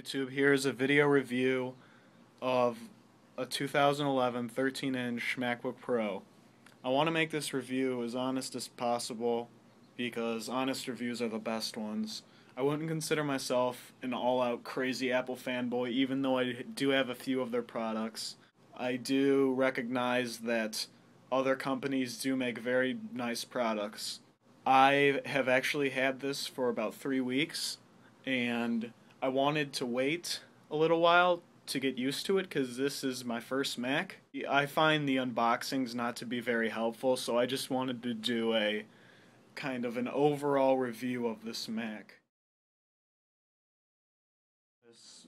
YouTube, here's a video review of a 2011 13-inch MacBook Pro. I want to make this review as honest as possible because honest reviews are the best ones. I wouldn't consider myself an all-out crazy Apple fanboy, even though I do have a few of their products. I do recognize that other companies do make very nice products. I have actually had this for about 3 weeks, and I wanted to wait a little while to get used to it because this is my first Mac. I find the unboxings not to be very helpful, so I just wanted to do a kind of an overall review of this Mac. This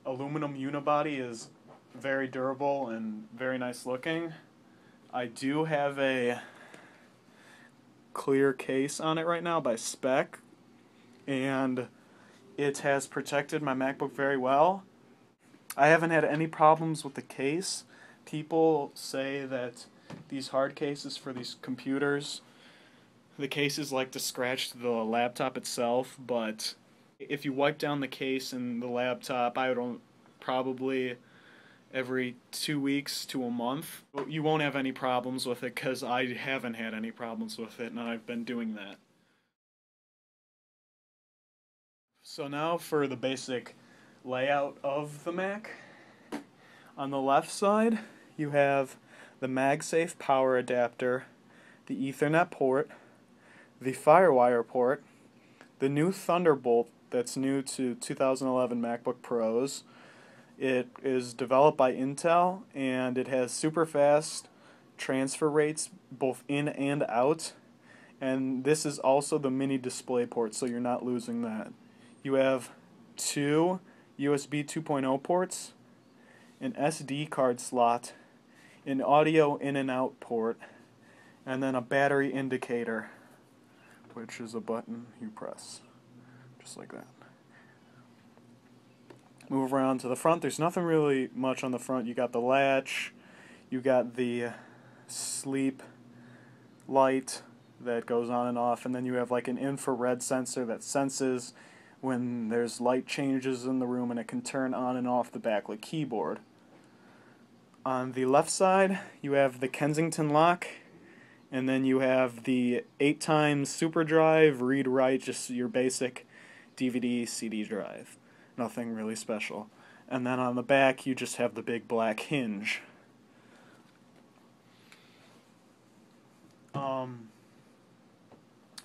aluminum unibody is very durable and very nice looking. I do have a clear case on it right now by Speck, and it has protected my MacBook very well. I haven't had any problems with the case. People say that these hard cases for these computers, the cases like to scratch the laptop itself, but if you wipe down the case and the laptop, I would probably every 2 weeks to a month. You won't have any problems with it because I haven't had any problems with it, and I've been doing that. So now for the basic layout of the Mac. On the left side, you have the MagSafe power adapter, the Ethernet port, the FireWire port, the new Thunderbolt that's new to 2011 MacBook Pros. It is developed by Intel, and it has super fast transfer rates both in and out, and this is also the mini display port, so you're not losing that. You have two USB 2.0 ports, an SD card slot, an audio in and out port, and then a battery indicator, which is a button you press, just like that. Move around to the front. There's nothing really much on the front. You got the latch, you got the sleep light that goes on and off, and then you have like an infrared sensor that senses when there's light changes in the room, and it can turn on and off the backlit keyboard. On the left side, you have the Kensington lock, and then you have the 8x super drive, read-write, just your basic DVD, CD drive. Nothing really special. And then on the back, you just have the big black hinge.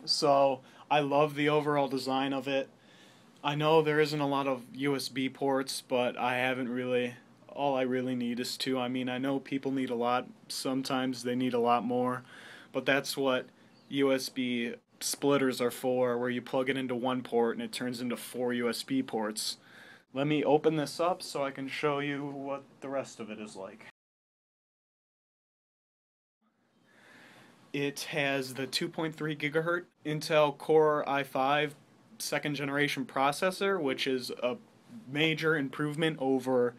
So I love the overall design of it. I know there isn't a lot of USB ports, but I haven't really. All I really need is two. I mean, I know people need a lot. Sometimes they need a lot more, but that's what USB splitters are for, where you plug it into one port and it turns into 4 USB ports. Let me open this up so I can show you what the rest of it is like. It has the 2.3 GHz Intel Core i5 second generation processor, which is a major improvement over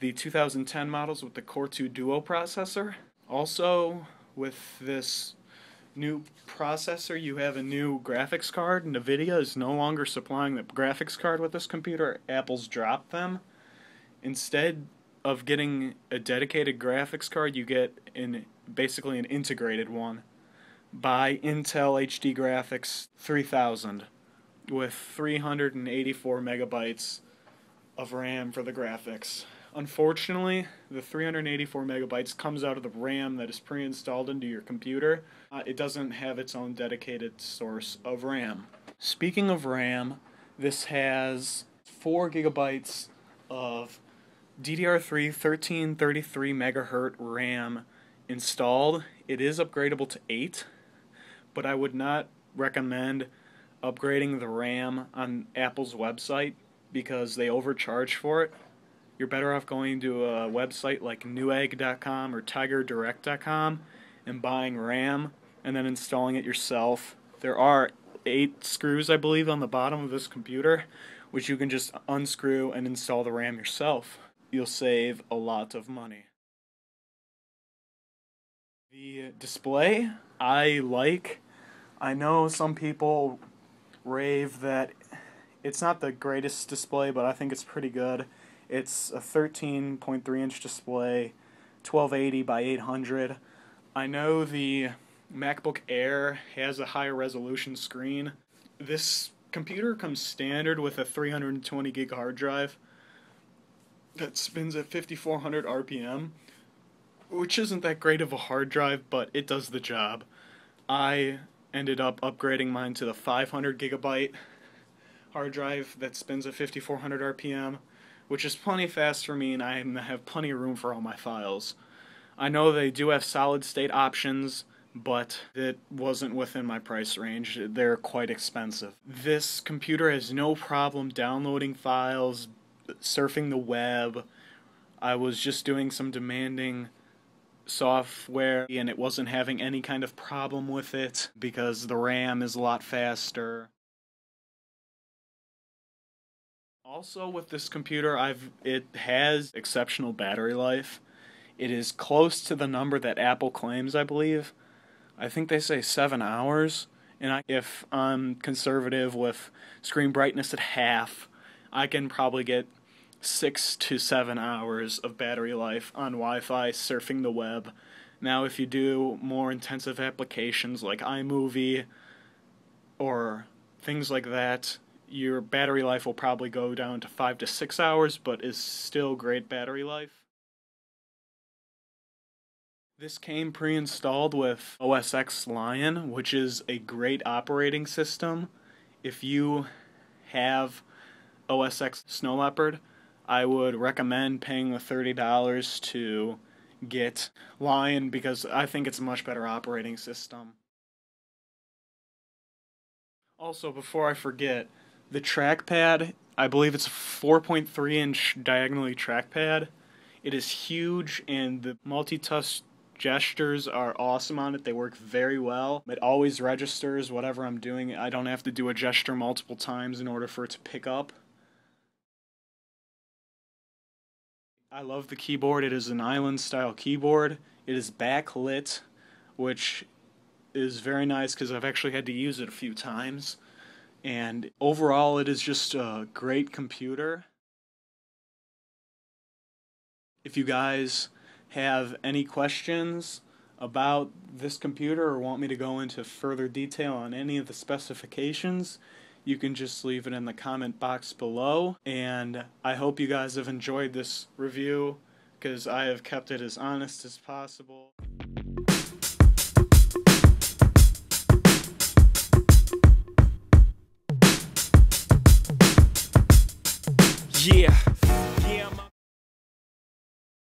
the 2010 models with the Core 2 Duo processor. Also, with this new processor, you have a new graphics card. NVIDIA is no longer supplying the graphics card with this computer. Apple's dropped them. Instead of getting a dedicated graphics card, you get basically an integrated one by Intel HD Graphics 3000 with 384 megabytes of RAM for the graphics. Unfortunately, the 384 megabytes comes out of the RAM that is pre-installed into your computer. It doesn't have its own dedicated source of RAM. Speaking of RAM, this has 4 gigabytes of DDR3 1333 megahertz RAM installed. It is upgradable to 8, but I would not recommend upgrading the RAM on Apple's website because they overcharge for it. You're better off going to a website like newegg.com or tigerdirect.com and buying RAM and then installing it yourself. There are 8 screws, I believe, on the bottom of this computer, which you can just unscrew and install the RAM yourself. You'll save a lot of money. The display I like. I know some people rave that It's not the greatest display, but I think it's pretty good. It's a 13.3-inch display, 1280 by 800. I know the MacBook Air has a higher resolution screen. This computer comes standard with a 320 gig hard drive that spins at 5400 RPM, which isn't that great of a hard drive, but it does the job. I ended up upgrading mine to the 500 gigabyte hard drive that spins at 5400 RPM, which is plenty fast for me, and I have plenty of room for all my files. I know they do have solid state options, but it wasn't within my price range. They're quite expensive. This computer has no problem downloading files, surfing the web. I was just doing some demanding software and it wasn't having any kind of problem with it because the RAM is a lot faster. Also with this computer, it has exceptional battery life. It is close to the number that Apple claims, I believe. I think they say 7 hours, and if I'm conservative with screen brightness at half, I can probably get 6 to 7 hours of battery life on Wi-Fi surfing the web. Now if you do more intensive applications like iMovie or things like that, your battery life will probably go down to 5 to 6 hours, but is still great battery life. This came pre-installed with OS X Lion, which is a great operating system. If you have OS X Snow Leopard, I would recommend paying the $30 to get Lion because I think it's a much better operating system. Also, before I forget, the trackpad, I believe it's a 4.3-inch diagonally trackpad. It is huge and the multi-touch gestures are awesome on it. They work very well. It always registers whatever I'm doing. I don't have to do a gesture multiple times in order for it to pick up. I love the keyboard. It is an island style keyboard. It is backlit, which is very nice because I've actually had to use it a few times. And overall, it is just a great computer. If you guys have any questions about this computer or want me to go into further detail on any of the specifications, you can just leave it in the comment box below. And I hope you guys have enjoyed this review because I have kept it as honest as possible. Yeah.